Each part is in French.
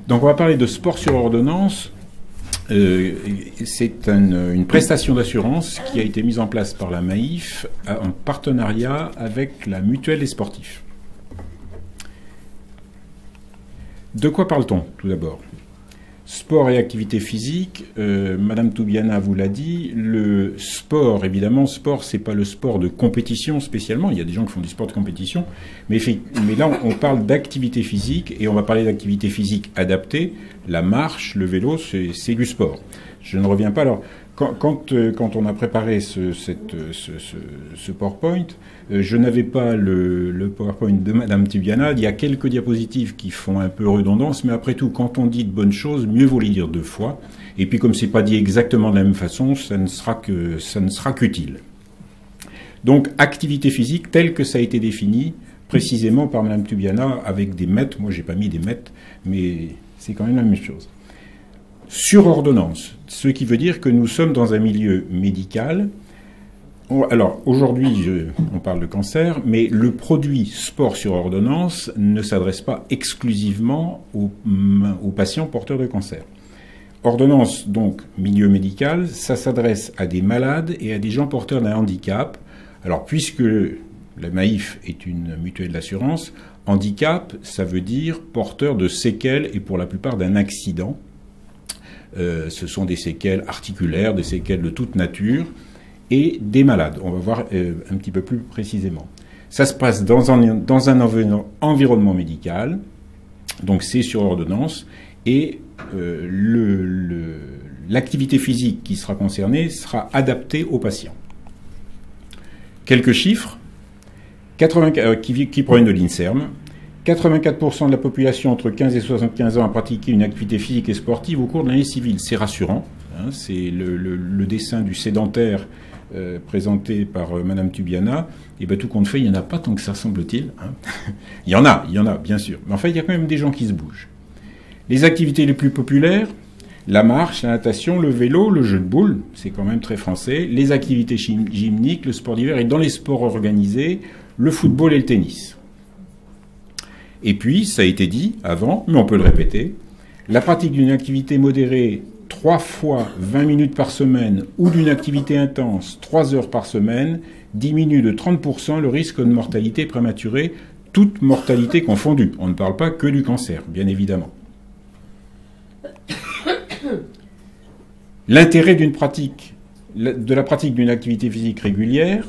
Donc on va parler de sport sur ordonnance. C'est une prestation d'assurance qui a été mise en place par la Maif en partenariat avec la Mutuelle des sportifs. De quoi parle-t-on tout d'abord? Sport et activité physique, Madame Toubiana vous l'a dit, le sport, évidemment, sport, c'est pas le sport de compétition spécialement, il y a des gens qui font du sport de compétition, mais là on parle d'activité physique, et on va parler d'activité physique adaptée. La marche, le vélo, c'est du sport. Je ne reviens pas. Alors, quand on a préparé ce PowerPoint, je n'avais pas le PowerPoint de Madame Toubiana. Il y a quelques diapositives qui font un peu redondance, mais après tout, quand on dit de bonnes choses, mieux vaut les dire deux fois. Et puis, comme c'est pas dit exactement de la même façon, ça ne sera qu'utile. Donc, activité physique telle que ça a été défini précisément par Madame Toubiana avec des mètres. Moi, j'ai pas mis des mètres, mais c'est quand même la même chose. Sur ordonnance, ce qui veut dire que nous sommes dans un milieu médical. Alors, aujourd'hui, on parle de cancer, mais le produit sport sur ordonnance ne s'adresse pas exclusivement aux patients porteurs de cancer. Ordonnance, donc, milieu médical, ça s'adresse à des malades et à des gens porteurs d'un handicap. Alors, puisque la Maif est une mutuelle d'assurance, handicap, ça veut dire porteur de séquelles et pour la plupart d'un accident. Ce sont des séquelles articulaires, des séquelles de toute nature, et des malades. On va voir un petit peu plus précisément. Ça se passe dans un environnement médical, donc c'est sur ordonnance, et l'activité physique qui sera concernée sera adaptée aux patients. Quelques chiffres qui proviennent de l'INSERM. 84% de la population entre 15 et 75 ans a pratiqué une activité physique et sportive au cours de l'année civile. C'est rassurant. Hein, c'est le dessin du sédentaire présenté par Madame Toubiana. Et bien, tout compte fait, il n'y en a pas tant que ça, semble-t-il. Hein. Il y en a, bien sûr. Mais en fait, il y a quand même des gens qui se bougent. Les activités les plus populaires, la marche, la natation, le vélo, le jeu de boules, c'est quand même très français. Les activités gymniques, le sport d'hiver et dans les sports organisés, le football et le tennis. Et puis, ça a été dit avant, mais on peut le répéter, la pratique d'une activité modérée 3 fois 20 minutes par semaine ou d'une activité intense 3 heures par semaine diminue de 30% le risque de mortalité prématurée, toute mortalité confondue. On ne parle pas que du cancer, bien évidemment. L'intérêt de la pratique d'une activité physique régulière,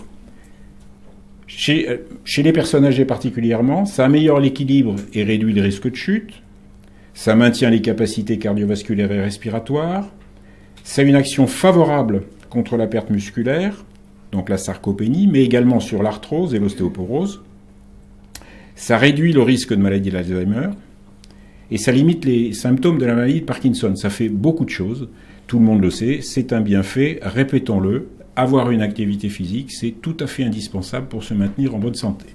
chez les personnes âgées particulièrement, ça améliore l'équilibre et réduit le risque de chute, ça maintient les capacités cardiovasculaires et respiratoires, ça a une action favorable contre la perte musculaire, donc la sarcopénie, mais également sur l'arthrose et l'ostéoporose, ça réduit le risque de maladie d'Alzheimer, et ça limite les symptômes de la maladie de Parkinson. Ça fait beaucoup de choses, tout le monde le sait, c'est un bienfait, répétons-le. Avoir une activité physique, c'est tout à fait indispensable pour se maintenir en bonne santé.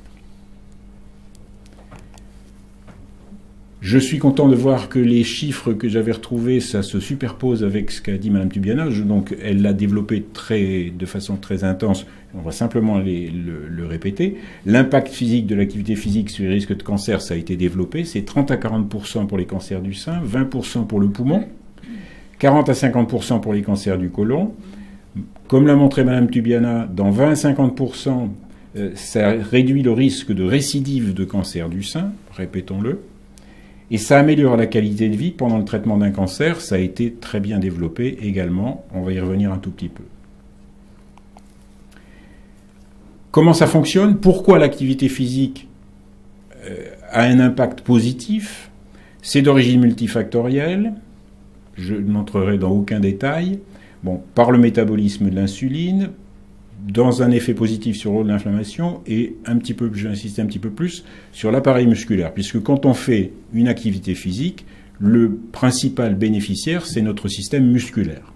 Je suis content de voir que les chiffres que j'avais retrouvés, ça se superpose avec ce qu'a dit Mme Toubiana. Donc, elle l'a développé de façon très intense. On va simplement le répéter. L'impact physique de l'activité physique sur les risques de cancer, ça a été développé. C'est 30 à 40% pour les cancers du sein, 20% pour le poumon, 40 à 50% pour les cancers du côlon. Comme l'a montré Mme Toubiana, dans 20 à 50%, ça réduit le risque de récidive de cancer du sein, répétons-le, et ça améliore la qualité de vie pendant le traitement d'un cancer. Ça a été très bien développé également, on va y revenir un tout petit peu. Comment ça fonctionne? Pourquoi l'activité physique a un impact positif? C'est d'origine multifactorielle, je n'entrerai dans aucun détail. Bon, par le métabolisme de l'insuline, dans un effet positif sur le rôle de l'inflammation et je vais insister un petit peu plus sur l'appareil musculaire, puisque quand on fait une activité physique, le principal bénéficiaire, c'est notre système musculaire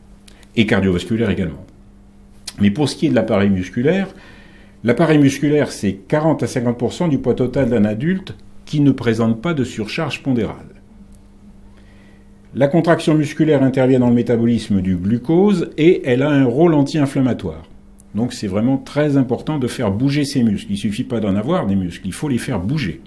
et cardiovasculaire également. Mais pour ce qui est de l'appareil musculaire, c'est 40 à 50% du poids total d'un adulte qui ne présente pas de surcharge pondérale. La contraction musculaire intervient dans le métabolisme du glucose et elle a un rôle anti-inflammatoire. Donc c'est vraiment très important de faire bouger ces muscles. Il ne suffit pas d'en avoir des muscles, il faut les faire bouger.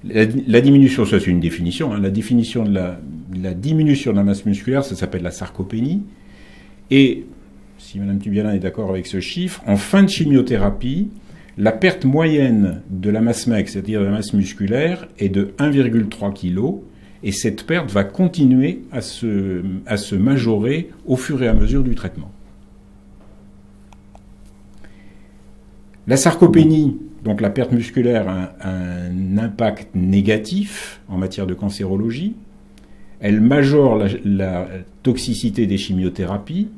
La diminution, ça c'est une définition, hein, la définition de la diminution de la masse musculaire, ça s'appelle la sarcopénie. Et, si Mme Tubiana est d'accord avec ce chiffre, en fin de chimiothérapie, la perte moyenne de la masse maigre, c'est-à-dire de la masse musculaire, est de 1,3 kg, et cette perte va continuer à se majorer au fur et à mesure du traitement. La sarcopénie, donc la perte musculaire, a un impact négatif en matière de cancérologie. Elle majore la toxicité des chimiothérapies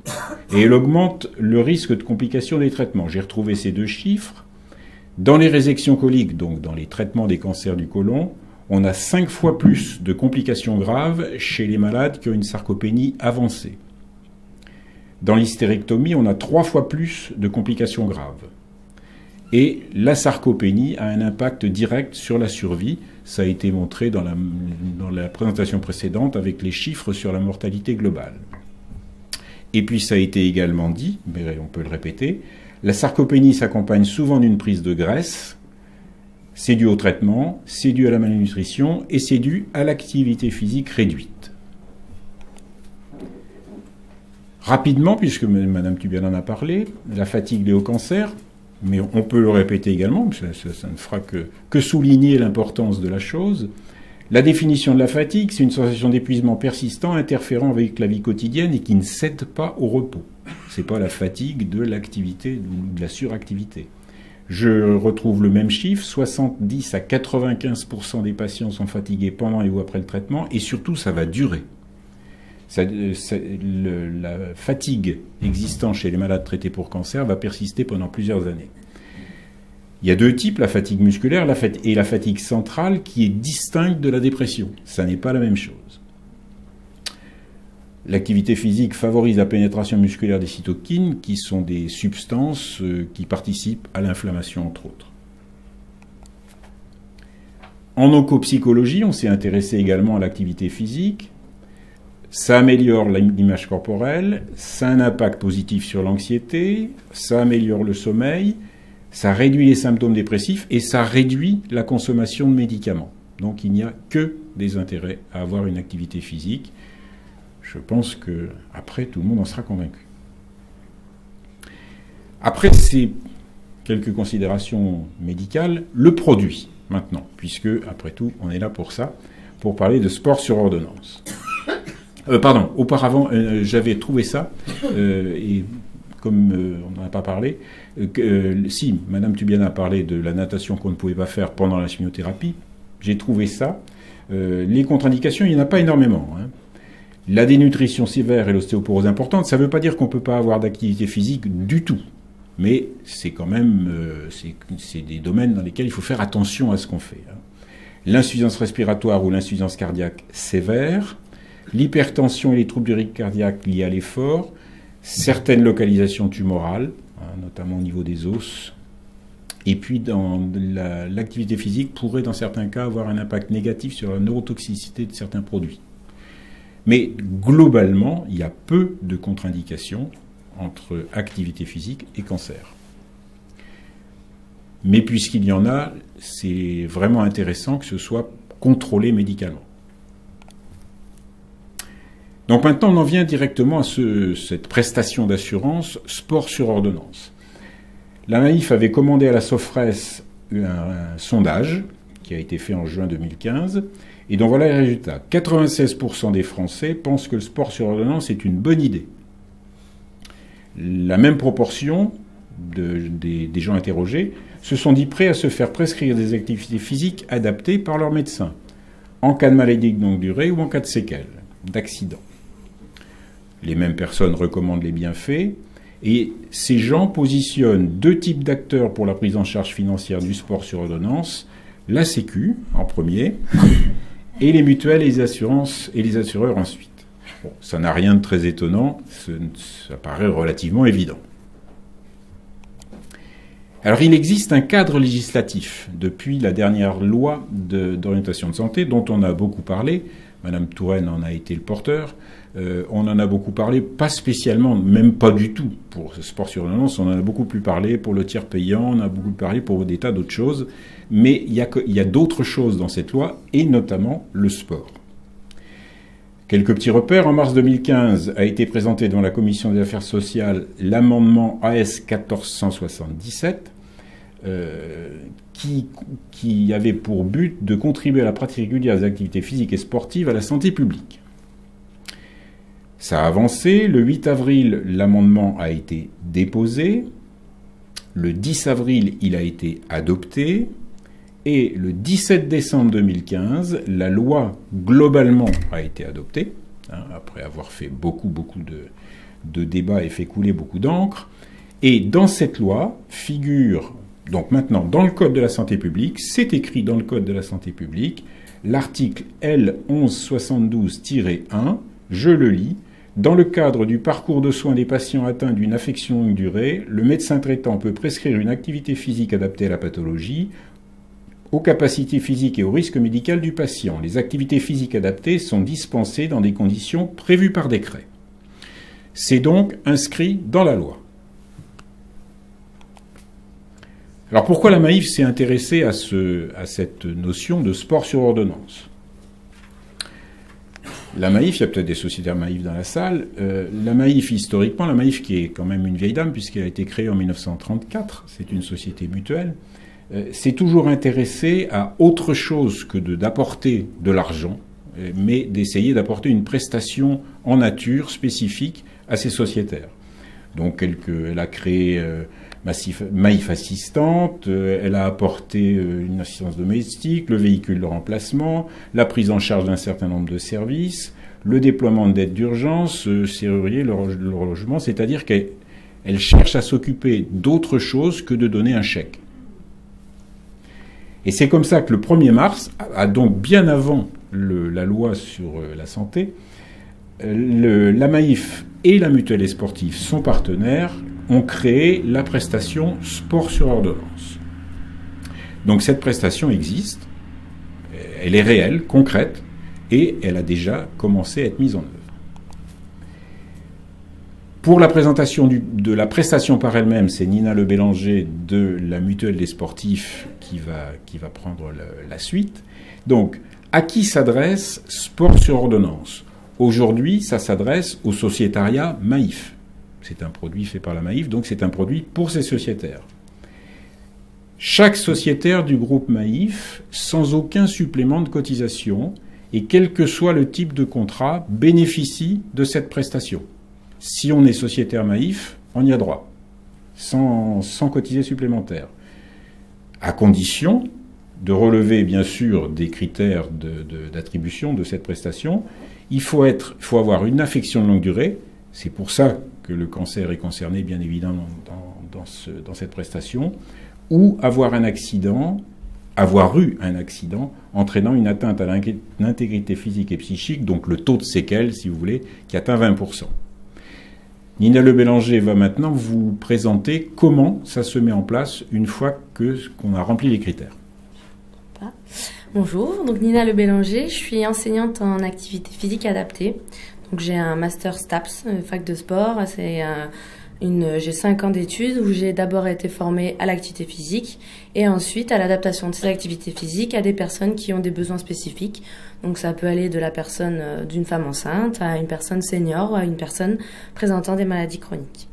et elle augmente le risque de complications des traitements. J'ai retrouvé ces deux chiffres. Dans les résections coliques, donc dans les traitements des cancers du côlon, on a 5 fois plus de complications graves chez les malades qui ont une sarcopénie avancée. Dans l'hystérectomie, on a 3 fois plus de complications graves. Et la sarcopénie a un impact direct sur la survie. Ça a été montré dans la présentation précédente avec les chiffres sur la mortalité globale. Et puis ça a été également dit, mais on peut le répéter, la sarcopénie s'accompagne souvent d'une prise de graisse. C'est dû au traitement, c'est dû à la malnutrition et c'est dû à l'activité physique réduite. Rapidement, puisque Mme Tubiana en a parlé, la fatigue liée au cancer, mais on peut le répéter également, ça ne fera que souligner l'importance de la chose. La définition de la fatigue, c'est une sensation d'épuisement persistant interférant avec la vie quotidienne et qui ne cède pas au repos. Ce n'est pas la fatigue de l'activité ou de la suractivité. Je retrouve le même chiffre, 70 à 95% des patients sont fatigués pendant et ou après le traitement, et surtout ça va durer. La fatigue existante chez les malades traités pour cancer va persister pendant plusieurs années. Il y a deux types, la fatigue musculaire et la fatigue centrale, qui est distincte de la dépression. Ça n'est pas la même chose. L'activité physique favorise la pénétration musculaire des cytokines, qui sont des substances qui participent à l'inflammation, entre autres. En oncopsychologie, on s'est intéressé également à l'activité physique. Ça améliore l'image corporelle, ça a un impact positif sur l'anxiété, ça améliore le sommeil, ça réduit les symptômes dépressifs et ça réduit la consommation de médicaments. Donc il n'y a que des intérêts à avoir une activité physique. Je pense qu'après, tout le monde en sera convaincu. Après ces quelques considérations médicales, le produit maintenant, puisque après tout, on est là pour ça, pour parler de sport sur ordonnance. Auparavant, j'avais trouvé ça, et comme on n'en a pas parlé, si Mme Tubiana a parlé de la natation qu'on ne pouvait pas faire pendant la chimiothérapie, j'ai trouvé ça. Les contre-indications, il n'y en a pas énormément. Hein. La dénutrition sévère et l'ostéoporose importante, ça ne veut pas dire qu'on ne peut pas avoir d'activité physique du tout. Mais c'est quand même c'est des domaines dans lesquels il faut faire attention à ce qu'on fait. Hein. L'insuffisance respiratoire ou l'insuffisance cardiaque sévère, l'hypertension et les troubles du rythme cardiaque liés à l'effort, certaines localisations tumorales, notamment au niveau des os, et puis l'activité physique pourrait dans certains cas avoir un impact négatif sur la neurotoxicité de certains produits. Mais globalement, il y a peu de contre-indications entre activité physique et cancer. Mais puisqu'il y en a, c'est vraiment intéressant que ce soit contrôlé médicalement. Donc maintenant, on en vient directement à cette prestation d'assurance sport sur ordonnance. La MAIF avait commandé à la Sofres un sondage qui a été fait en juin 2015, et dont voilà les résultats. 96% des Français pensent que le sport sur ordonnance est une bonne idée. La même proportion des gens interrogés se sont dit prêts à se faire prescrire des activités physiques adaptées par leur médecin, en cas de maladie de longue durée ou en cas de séquelles, d'accident. Les mêmes personnes recommandent les bienfaits, et ces gens positionnent deux types d'acteurs pour la prise en charge financière du sport sur ordonnance, la Sécu en premier, et les mutuelles et les assurances et les assureurs ensuite. Bon, ça n'a rien de très étonnant, ça paraît relativement évident. Alors il existe un cadre législatif depuis la dernière loi d'orientation de santé dont on a beaucoup parlé, Madame Touraine en a été le porteur. On en a beaucoup parlé, pas spécialement, même pas du tout pour sport sur ordonnance. On en a beaucoup plus parlé pour le tiers payant, on en a beaucoup parlé pour des tas d'autres choses. Mais il y a d'autres choses dans cette loi, et notamment le sport. Quelques petits repères. En mars 2015 a été présenté devant la Commission des affaires sociales l'amendement AS 1477 qui avait pour but de contribuer à la pratique régulière des activités physiques et sportives à la santé publique. Ça a avancé. Le 8 avril, l'amendement a été déposé. Le 10 avril, il a été adopté. Et le 17 décembre 2015, la loi globalement a été adoptée, après avoir fait beaucoup de débats et fait couler beaucoup d'encre. Et dans cette loi figure, donc maintenant dans le Code de la santé publique, c'est écrit dans le Code de la santé publique, l'article L 1172-1, je le lis. Dans le cadre du parcours de soins des patients atteints d'une affection longue durée, le médecin traitant peut prescrire une activité physique adaptée à la pathologie, aux capacités physiques et au risque médical du patient. Les activités physiques adaptées sont dispensées dans des conditions prévues par décret. C'est donc inscrit dans la loi. Alors pourquoi la Maïf s'est intéressée à cette notion de sport sur ordonnance ? La Maïf, il y a peut-être des sociétaires Maïf dans la salle. La Maïf, historiquement, la Maïf qui est quand même une vieille dame puisqu'elle a été créée en 1934, c'est une société mutuelle, s'est toujours intéressée à autre chose que d'apporter de l'argent, mais d'essayer d'apporter une prestation en nature spécifique à ses sociétaires. Donc elle a créé Maïf Assistante, elle a apporté une assistance domestique, le véhicule de remplacement, la prise en charge d'un certain nombre de services, le déploiement d'aide d'urgence, serrurier, le logement, c'est-à-dire qu'elle cherche à s'occuper d'autre chose que de donner un chèque. Et c'est comme ça que le 1er mars, donc bien avant la loi sur la santé, la Maïf et la mutuelle et sportive, son partenaire, ont créé la prestation sport sur ordonnance. Donc cette prestation existe, elle est réelle, concrète, et elle a déjà commencé à être mise en œuvre. Pour la présentation de la prestation par elle-même, c'est Nina Le Bélanger de la mutuelle des sportifs qui va prendre la suite. Donc, à qui s'adresse sport sur ordonnance ? Aujourd'hui, ça s'adresse au sociétariat Maïf. C'est un produit fait par la Maïf, donc c'est un produit pour ses sociétaires. Chaque sociétaire du groupe Maïf, sans aucun supplément de cotisation, et quel que soit le type de contrat, bénéficie de cette prestation. Si on est sociétaire Maïf, on y a droit, sans cotiser supplémentaire. À condition de relever, bien sûr, des critères d'attribution de cette prestation. Il faut avoir une affection de longue durée. C'est pour ça que le cancer est concerné, bien évidemment, dans cette prestation. Ou avoir eu un accident entraînant une atteinte à l'intégrité physique et psychique, donc le taux de séquelles, si vous voulez, qui atteint 20%. Nina Le Bélanger va maintenant vous présenter comment ça se met en place une fois qu'on a rempli les critères. Bonjour, donc Nina Le Bélanger, je suis enseignante en activité physique adaptée. Donc j'ai un master STAPS, fac de sport. J'ai 5 ans d'études où j'ai d'abord été formée à l'activité physique et ensuite à l'adaptation de ces activités physiques à des personnes qui ont des besoins spécifiques. Donc ça peut aller de la personne d'une femme enceinte à une personne senior ou à une personne présentant des maladies chroniques.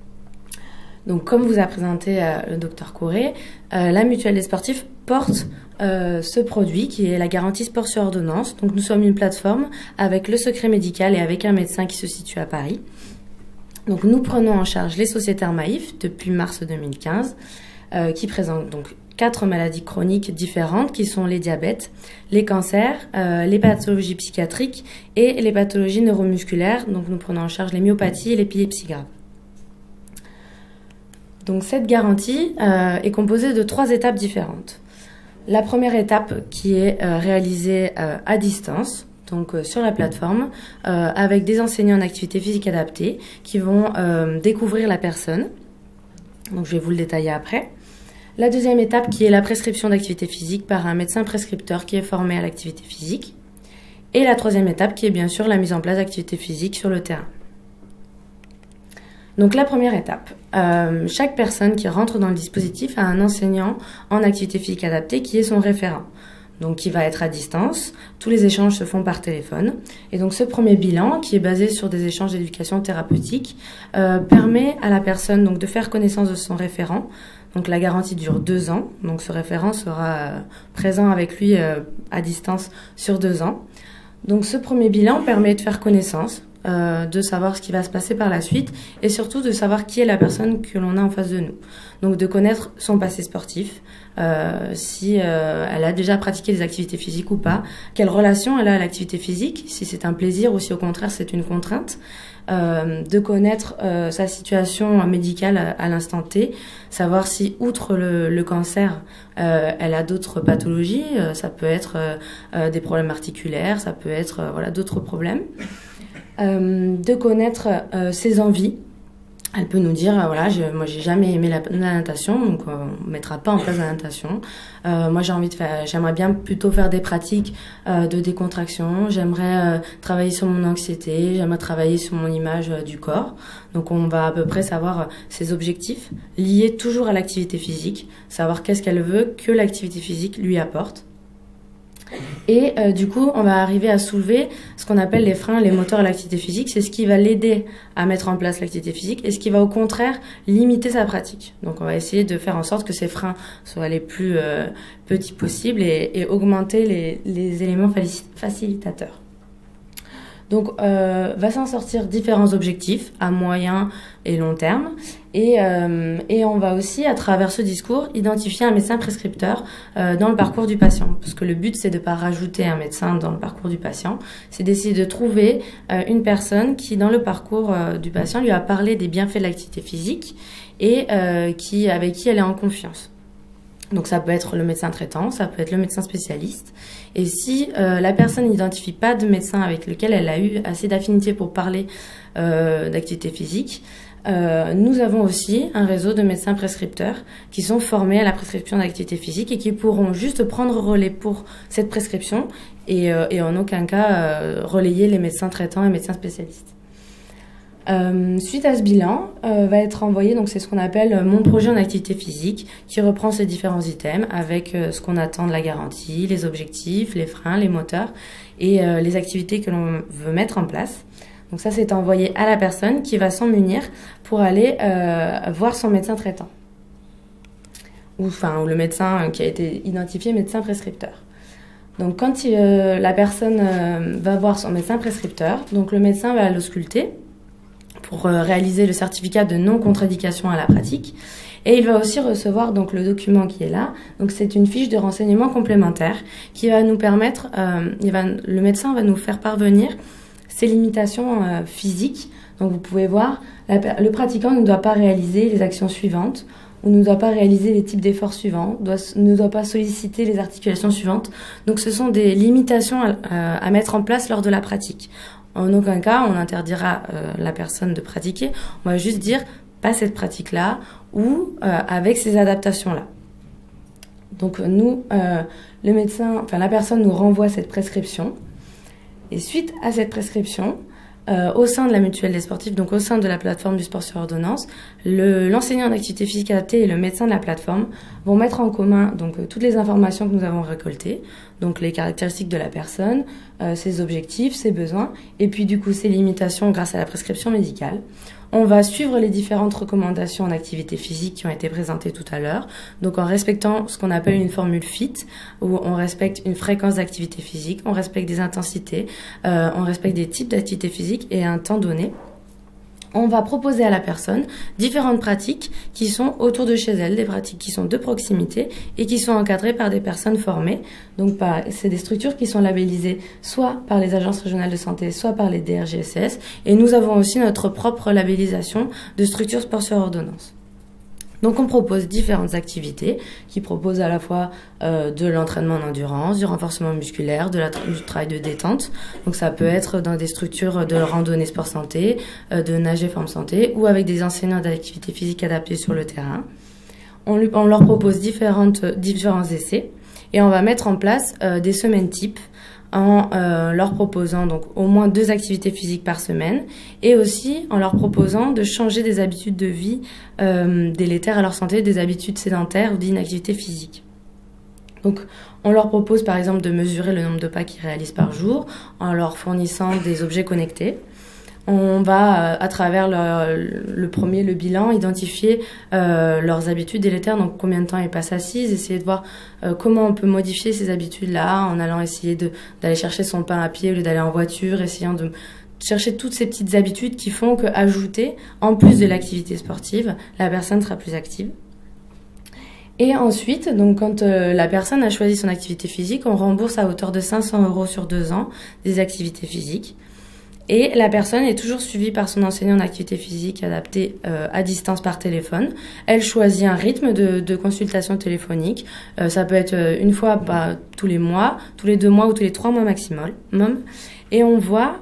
Donc comme vous a présenté le docteur Courret, la mutuelle des sportifs porte ce produit qui est la garantie sport sur ordonnance. Donc nous sommes une plateforme avec le secret médical et avec un médecin qui se situe à Paris. Donc nous prenons en charge les sociétaires Maïf depuis mars 2015 qui présentent donc 4 maladies chroniques différentes qui sont les diabètes, les cancers, les pathologies psychiatriques et les pathologies neuromusculaires. Donc nous prenons en charge les myopathies et l'épilepsie grave. Donc cette garantie est composée de 3 étapes différentes. La première étape qui est réalisée à distance, donc sur la plateforme, avec des enseignants en activité physique adaptée qui vont découvrir la personne. Donc je vais vous le détailler après. La deuxième étape qui est la prescription d'activité physique par un médecin prescripteur qui est formé à l'activité physique. Et la troisième étape qui est bien sûr la mise en place d'activités physiques sur le terrain. Donc la première étape, chaque personne qui rentre dans le dispositif a un enseignant en activité physique adaptée qui est son référent. Donc qui va être à distance, tous les échanges se font par téléphone. Et donc ce premier bilan, qui est basé sur des échanges d'éducation thérapeutique, permet à la personne donc de faire connaissance de son référent. Donc la garantie dure 2 ans, donc ce référent sera présent avec lui à distance sur 2 ans. Donc ce premier bilan permet de faire connaissance, de savoir ce qui va se passer par la suite et surtout de savoir qui est la personne que l'on a en face de nous. Donc de connaître son passé sportif, si elle a déjà pratiqué des activités physiques ou pas, quelle relation elle a à l'activité physique, si c'est un plaisir ou si au contraire c'est une contrainte, de connaître sa situation médicale à l'instant T, savoir si outre le cancer, elle a d'autres pathologies, ça peut être des problèmes articulaires, ça peut être d'autres problèmes. De connaître ses envies. Elle peut nous dire, moi j'ai jamais aimé la natation, donc on mettra pas en place la natation. Moi j'aimerais bien plutôt faire des pratiques de décontraction. J'aimerais travailler sur mon anxiété, j'aimerais travailler sur mon image du corps. Donc on va à peu près savoir ses objectifs liés toujours à l'activité physique, savoir qu'est-ce qu'elle veut que l'activité physique lui apporte. Et du coup, on va arriver à soulever ce qu'on appelle les freins, les moteurs à l'activité physique. C'est ce qui va l'aider à mettre en place l'activité physique et ce qui va au contraire limiter sa pratique. Donc on va essayer de faire en sorte que ces freins soient les plus petits possibles et augmenter les éléments facilitateurs. Donc, va s'en sortir différents objectifs à moyen et long terme. Et on va aussi, à travers ce discours, identifier un médecin prescripteur dans le parcours du patient. Parce que le but, c'est de ne pas rajouter un médecin dans le parcours du patient. C'est d'essayer de trouver une personne qui, dans le parcours du patient, lui a parlé des bienfaits de l'activité physique et avec qui elle est en confiance. Donc ça peut être le médecin traitant, ça peut être le médecin spécialiste. Et si la personne n'identifie pas de médecin avec lequel elle a eu assez d'affinité pour parler d'activité physique, nous avons aussi un réseau de médecins prescripteurs qui sont formés à la prescription d'activité physique et qui pourront juste prendre relais pour cette prescription et en aucun cas relayer les médecins traitants et médecins spécialistes. Suite à ce bilan, va être envoyé, donc c'est ce qu'on appelle mon projet en activité physique, qui reprend ces différents items avec ce qu'on attend de la garantie, les objectifs, les freins, les moteurs et les activités que l'on veut mettre en place. Donc ça, c'est envoyé à la personne qui va s'en munir pour aller voir son médecin traitant. Ou le médecin qui a été identifié médecin prescripteur. Donc quand la personne va voir son médecin prescripteur, donc le médecin va l'ausculter pour réaliser le certificat de non-contre-indication à la pratique. Et il va aussi recevoir donc le document qui est là. Donc c'est une fiche de renseignement complémentaire qui va nous permettre, le médecin va nous faire parvenir ses limitations physiques. Donc vous pouvez voir, le pratiquant ne doit pas réaliser les actions suivantes ou ne doit pas réaliser les types d'efforts suivants, ne doit pas solliciter les articulations suivantes. Donc ce sont des limitations à mettre en place lors de la pratique. En aucun cas, on interdira la personne de pratiquer. On va juste dire pas cette pratique-là ou avec ces adaptations-là. Donc nous, la personne nous renvoie cette prescription. Et suite à cette prescription, au sein de la mutuelle des sportifs, donc au sein de la plateforme du sport sur ordonnance, l'enseignant d'activité physique adaptée et le médecin de la plateforme vont mettre en commun donc toutes les informations que nous avons récoltées, donc les caractéristiques de la personne, ses objectifs, ses besoins, et puis du coup ses limitations grâce à la prescription médicale. On va suivre les différentes recommandations en activité physique qui ont été présentées tout à l'heure, donc en respectant ce qu'on appelle une formule FIT, où on respecte une fréquence d'activité physique, on respecte des intensités, on respecte des types d'activité physique et un temps donné. On va proposer à la personne différentes pratiques qui sont autour de chez elle, des pratiques qui sont de proximité et qui sont encadrées par des personnes formées. Donc, c'est des structures qui sont labellisées soit par les agences régionales de santé, soit par les DRGSS. Et nous avons aussi notre propre labellisation de structures sport sur ordonnance. Donc on propose différentes activités qui proposent à la fois de l'entraînement en endurance, du renforcement musculaire, du travail de détente. Donc ça peut être dans des structures de randonnée sport santé, de nage et forme santé ou avec des enseignants d'activité physique adaptée sur le terrain. On leur propose différents essais et on va mettre en place des semaines types en leur proposant donc au moins 2 activités physiques par semaine et aussi en leur proposant de changer des habitudes de vie délétères à leur santé, des habitudes sédentaires ou d'inactivité physique. Donc, on leur propose par exemple de mesurer le nombre de pas qu'ils réalisent par jour en leur fournissant des objets connectés. On va, à travers le bilan, identifier leurs habitudes délétères, donc combien de temps ils passent assises, essayer de voir comment on peut modifier ces habitudes-là en allant essayer d'aller chercher son pain à pied au lieu d'aller en voiture, essayant de chercher toutes ces petites habitudes qui font qu'ajouter, en plus de l'activité sportive, la personne sera plus active. Et ensuite, donc quand la personne a choisi son activité physique, on rembourse à hauteur de 500 € sur 2 ans des activités physiques. Et la personne est toujours suivie par son enseignant en activité physique adaptée à distance par téléphone. Elle choisit un rythme de consultation téléphonique. Ça peut être une fois tous les mois, tous les 2 mois ou tous les 3 mois maximum. Et on voit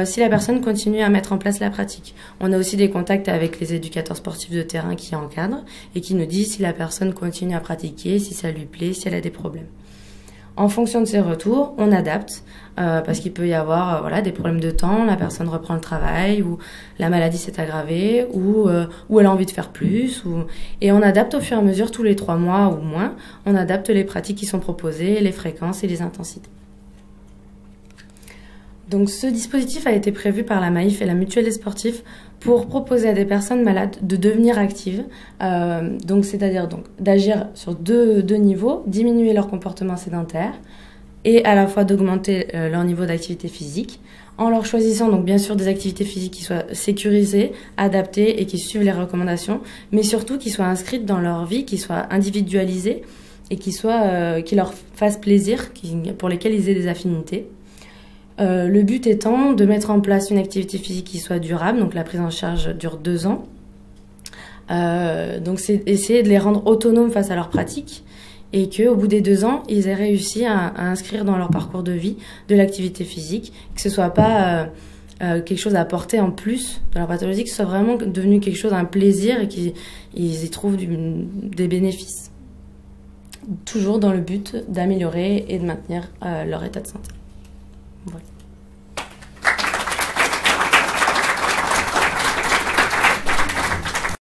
si la personne continue à mettre en place la pratique. On a aussi des contacts avec les éducateurs sportifs de terrain qui encadrent et qui nous disent si la personne continue à pratiquer, si ça lui plaît, si elle a des problèmes. En fonction de ces retours, on adapte parce qu'il peut y avoir des problèmes de temps, la personne reprend le travail ou la maladie s'est aggravée ou elle a envie de faire plus. Et on adapte au fur et à mesure, tous les 3 mois ou moins, on adapte les pratiques qui sont proposées, les fréquences et les intensités. Donc ce dispositif a été prévu par la Maïf et la Mutuelle des sportifs pour proposer à des personnes malades de devenir actives, c'est-à-dire d'agir sur deux niveaux, diminuer leur comportement sédentaire et à la fois d'augmenter leur niveau d'activité physique en leur choisissant donc bien sûr des activités physiques qui soient sécurisées, adaptées et qui suivent les recommandations, mais surtout qui soient inscrites dans leur vie, qui soient individualisées et qui leur fassent plaisir, pour lesquelles ils aient des affinités. Le but étant de mettre en place une activité physique qui soit durable, donc la prise en charge dure 2 ans. Donc c'est essayer de les rendre autonomes face à leur pratique et qu'au bout des 2 ans, ils aient réussi à inscrire dans leur parcours de vie de l'activité physique, que ce soit pas quelque chose à apporter en plus de leur pathologie, que ce soit vraiment devenu quelque chose, un plaisir et qu'ils y trouvent des bénéfices. Toujours dans le but d'améliorer et de maintenir leur état de santé. Voilà.